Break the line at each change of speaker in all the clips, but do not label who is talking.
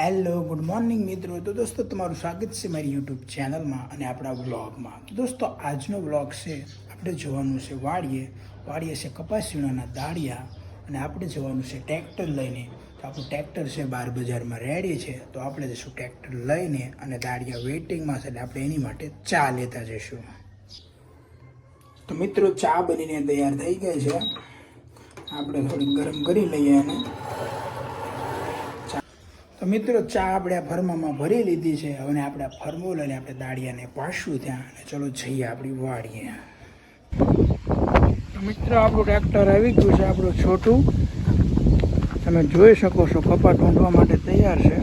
Hello good morning મિત્રો. તો દોસ્તો તમારું સ્વાગત છે મારી યુટ્યુબ ચેનલમાં અને આપણા વ્લોગમાં. તો દોસ્તો આજનો વ્લોગ છે આપણે જોવાનું છે વાડીએ છે કપાસ વીણાના દાળિયા અને આપણે જવાનું છે ટ્રેક્ટર લઈને. તો આપણું ટ્રેક્ટર છે 12 બજારમાં રેડી છે, તો આપણે જઈશું ટ્રેક્ટર લઈને અને દાળિયા વેઇટિંગમાં છે એટલે આપણે એની માટે ચા લેતા જઈશું. તો મિત્રો ચા બનીને તૈયાર થઈ ગઈ છે, આપણે થોડી ગરમ કરી લઈએ અને તો મિત્રો ચા આપણે આ ફર્મામાં ભરી લીધી છે. હવે આપણે આ ફર્મો લઈને આપણે દાળિયાને પાછું ત્યાં અને ચલો જઈએ આપણી વાડીએ. તો મિત્રો આપણું ટ્રેક્ટર આવી ગયું છે, આપણું છોટું. તમે જોઈ શકો છો કપા ઢૂંઢવા માટે તૈયાર છે.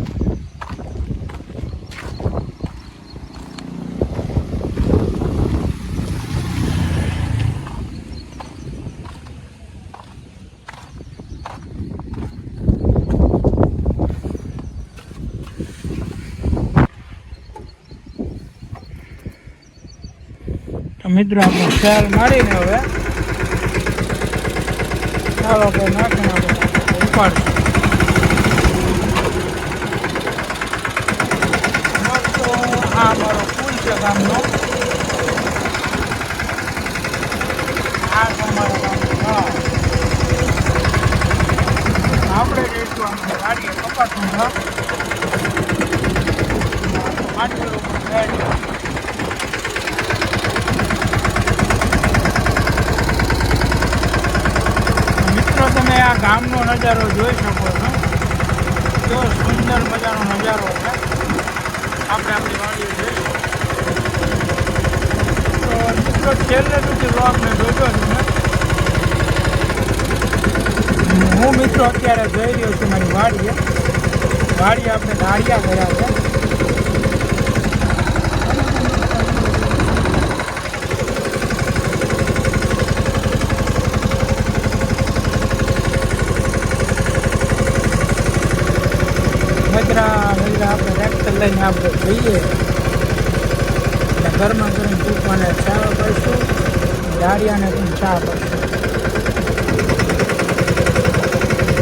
મિત્રો આપણે ખ્યાલ મારીને હવે ચાલો કે નાખીને ઉપાડશું. તો આ મારો પુલ છે ગામનો, આ તમારો ગામનો. આપણે જઈશું આપણે ગાડીએ કપાસનું તમે આ ગામનો નજારો જોઈ શકો છો, કેવો સુંદર મજાનો નજારો છે. આપણે આપણી વાડીએ જઈશું. તો મિત્રો છેલ્લે સુધી વ્લોગને જોજો તમે. હું મિત્રો અત્યારે જઈ રહ્યો છું મારી વાડીએ આપણે દાળિયા કર્યા છે. આપણે ટ્રેક્ટર લઈને આપણે જઈએ એટલે ઘરમાં કરીને ચૂકવાને ચા કરીશું, દાળિયાને પણ ચા કરીશું.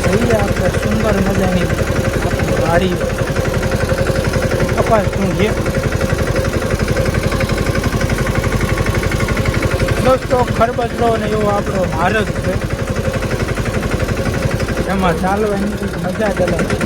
જઈએ આપણે સુંદર મજાની વાડી કપાસ ઢૂંઢીએ. દોસ્તો ખરબચડો ને એવો આપણો માર્ગ છે, એમાં ચાલવાની મજા જ અલગ છે.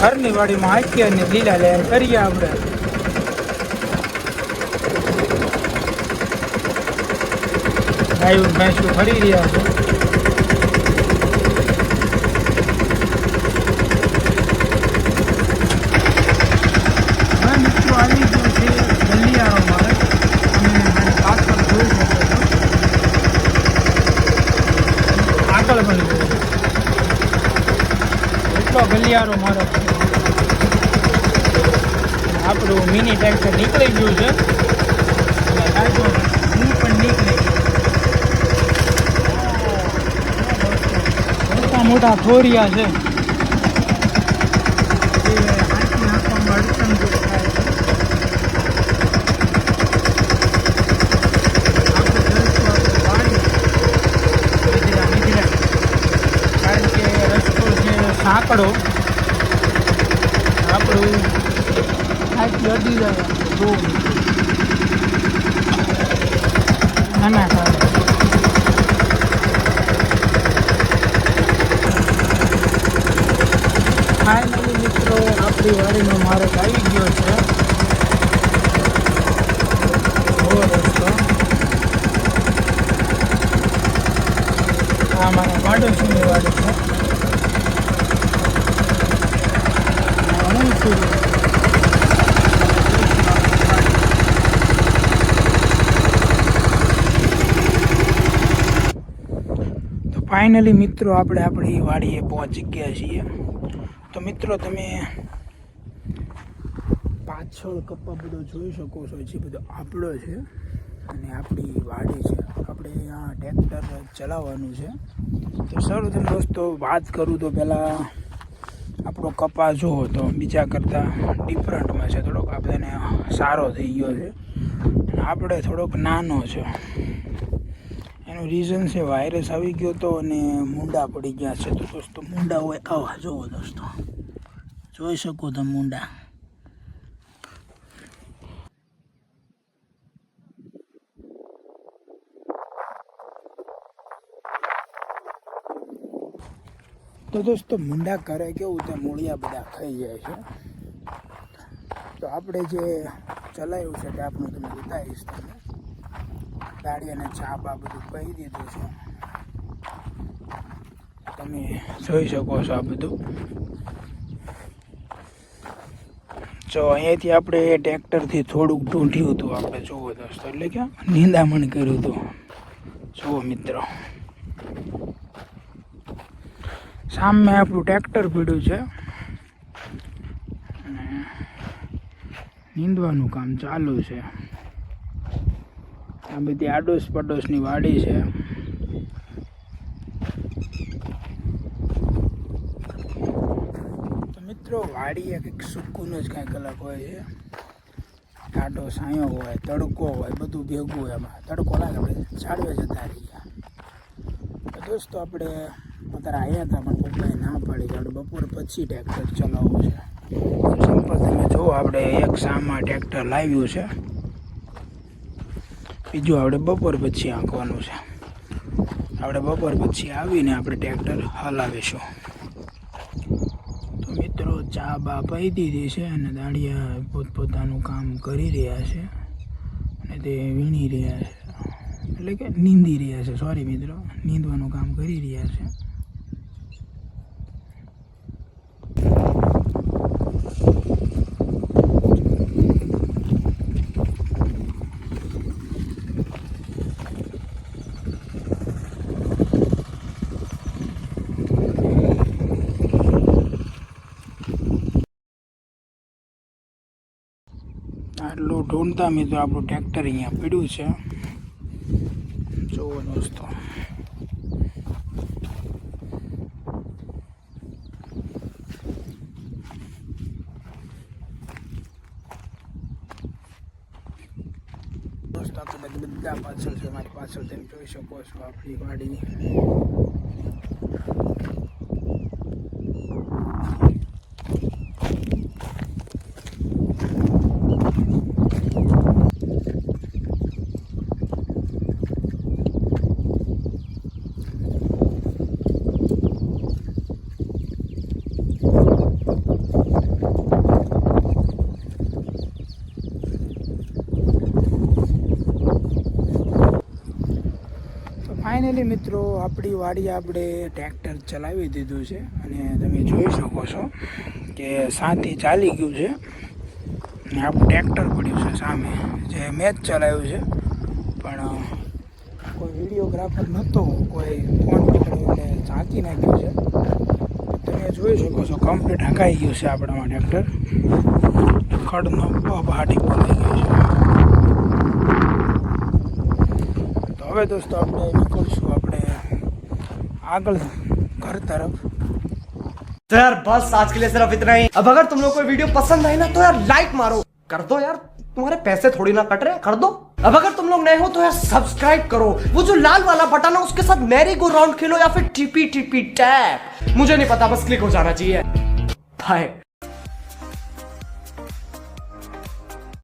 ઘરની વાડીમાં હાંકીએ અને લીલા લહેર કરીએ. આપણે ગાયું ભેંસું ફરી રહ્યા છે. હવે મિત્રો આવી ગયો છે ગલિયારો મારે, તમે મારી પાછળ જોઈ શકો છો. આગળ પણ એટલો ગલિયારો મારો છે. આપણું મિની ટ્રેક્ટર નીકળી ગયું છે અને હું પણ નીકળી ગયો. મોટા મોટા થોરિયા છે, એ હાથથી નાખવામાં અડચણરૂપ થાય છે. કારણ કે રસ્તો છે સાંકડો, આપણું હાથથી અડી જાય બહુ નાના કારણે. ફાઇનલી મિત્રો આપણી વાડીનો માર્ગ આવી ગયો છે. એવો રસ્તો આ મારા પાડોશીની વાડી છે. હું છું ફાઇનલી મિત્રો આપણે આપણી વાડીએ પહોંચી ગયા છીએ. તો મિત્રો તમે પાછળ કપ્પા બધો જોઈ શકો છો, જે બધો આપણો છે અને આપણી વાડી છે. આપણે અહીંયા ટ્રેક્ટર ચલાવવાનું છે. તો સૌપ્રથમ દોસ્તો વાત કરું તો પહેલાં આપણો કપા જુઓ તો બીજા કરતાં ડિફરન્ટમાં છે, થોડોક આપણને સારો થઈ ગયો છે. આપણે થોડોક નાનો છે. એનું રીઝન છે વાયરસ આવી ગયો હતો અને મૂંડા પડી ગયા છે. તો દોસ્તો મૂંડા હોય આવા જુઓ દોસ્તો, જોઈ શકો તમે મૂંડા. તો દોસ્તો મૂંડા કરે કેવું તે મૂળિયા બધા ખાઈ જાય છે. તો આપણે જે ચલાવ્યું છે તે આપણું તમે બતાવીશ. તમે દાળિયાને ચાબા બધું કહી દીધું છે, તમે જોઈ શકો છો આ બધું. જો અહીંયાથી આપણે ટ્રેક્ટરથી થોડુંક ઢૂંઢ્યું હતું આપણે, જુઓ દોસ્તો, એટલે કે નિંદામણ કર્યું હતું. જુઓ મિત્રો, સામે આપણું ટ્રેક્ટર પડ્યું છે અને નીંદવાનું કામ ચાલુ છે. આ બધી આડોશ પડોશની વાડી છે. તો મિત્રો વાડીએ કંઈક સુકૂન જ કાંઈક અલગ હોય છે. ટાઢો સાયો હોય, તડકો હોય, બધું ભેગું હોય. એમાં તડકો લાગે આપણે ઝાડવે જતા રહીએ. તો દોસ્તો આપણે અત્યારે આવ્યા હતા, પણ પપ્પાએ ના પાડી કે આપણે બપોર પછી ટ્રેક્ટર ચલાવવું છે. સિમ્પલ તમે જુઓ, આપણે એક સામા ટ્રેક્ટર લાવ્યું છે, બીજું આપણે બપોર પછી આંકવાનું છે. આપણે બપોર પછી આવીને આપણે ટ્રેક્ટર હલાવીશું. તો મિત્રો ચા બા પી દીધી છે અને દાળિયા પોતપોતાનું કામ કરી રહ્યા છે અને તે વીણી રહ્યા છે, એટલે કે નીંદી રહ્યા છે. સોરી મિત્રો, નીંદવાનું કામ કરી રહ્યા છે. આટલું ઢૂંઢતા મિત્રો આપણું ટ્રેક્ટર અહીંયા પડ્યું છે. જુઓ દોસ્તો, આપણે બધા પાછળ છે. મારી પાછળ તમે જોઈ શકો છો આપણી વાડી. ફાઇનલી મિત્રો આપણી વાડી આપણે ટ્રેક્ટર ચલાવી દીધું છે અને તમે જોઈ શકો છો કે સાથી ચાલી ગયું છે અને આપણું ટ્રેક્ટર પડ્યું છે સામે, જે મેં જ ચલાવ્યું છે. પણ કોઈ વિડીયોગ્રાફર નહોતો, કોઈ ફોન પકડ્યો એટલે ઝાંકી નાખ્યું છે. તમે જોઈ શકો છો કમ્પ્લીટ હંકાઈ ગયું છે આપણામાં ટ્રેક્ટર. ખડનો બહાટી બોલાઈ ગયો છે. હવે दोस्तों આપણે નીકળશું આપણે આગળ घर तरफ.
तो यार बस आज के लिए सिर्फ इतना ही. अब अगर तुम लोग को वीडियो पसंद आई ना तो यार लाइक मारो, कर दो यार, तुम्हारे पैसे थोड़ी ना कट रहे, कर दो. अब अगर तुम लोग नए हो तो यार सब्सक्राइब करो, वो जो लाल वाला बटन है उसके साथ मैरी गो राउंड खेलो या फिर टीपी टीपी टैप, मुझे नहीं पता, बस क्लिक हो जाना चाहिए. बाय.